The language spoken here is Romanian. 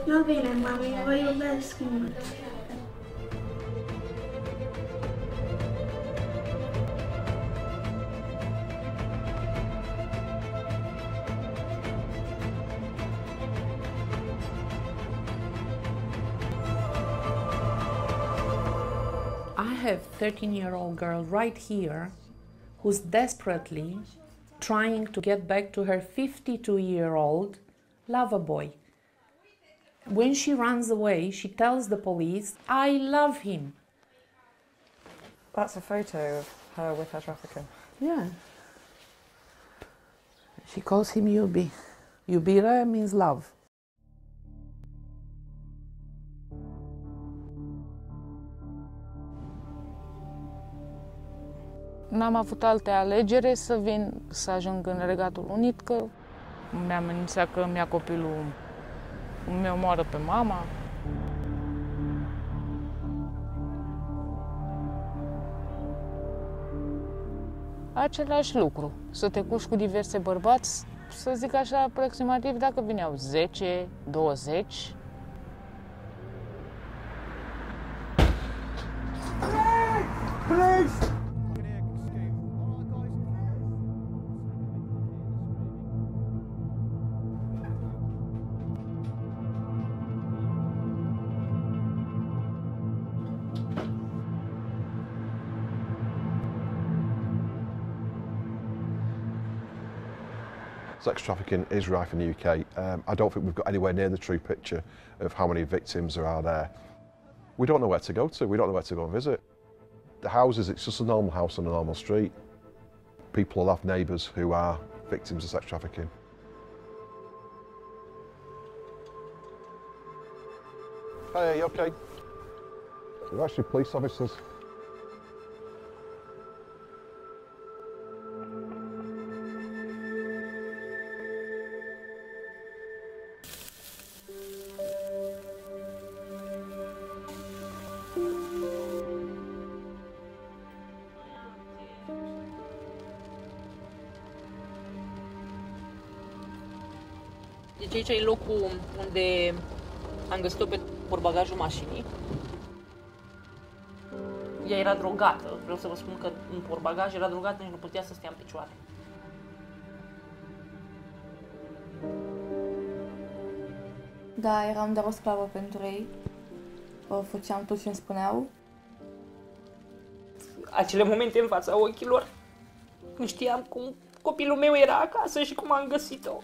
Iubire, mami, vă iubesc mult. I have a 13-year-old girl right here who's desperately trying to get back to her 52-year-old lover boy. When she runs away, she tells the police, I love him. That's a photo of her with her trafficker. Yeah. She calls him Yubi. Yubira means love. N-am avut alte alegere să vin, să ajung în Regatul Unit, că mi-a amenințat că mi-a copilul, mi-o omoară pe mama. Același lucru, să te culci cu diverse bărbați, să zic așa aproximativ, dacă vineau 10, 20. Police! Sex trafficking is rife in the UK. I don't think we've got anywhere near the true picture of how many victims there are there. We don't know where to go to, we don't know where to go and visit. The houses, it's just a normal house on a normal street. People will have neighbours who are victims of sex trafficking. Hey, are you okay? They're actually police officers. Deci aici e locul unde am găsit-o pe portbagajul mașinii. Ea era drogată, vreau să vă spun că în portbagaj era drogată, nici nu putea să stea în picioare. Da, eram doar o sclavă pentru ei. Făceam tot ce îmi spuneau. Acele momente în fața ochilor, când știam cum copilul meu era acasă și cum am găsit-o.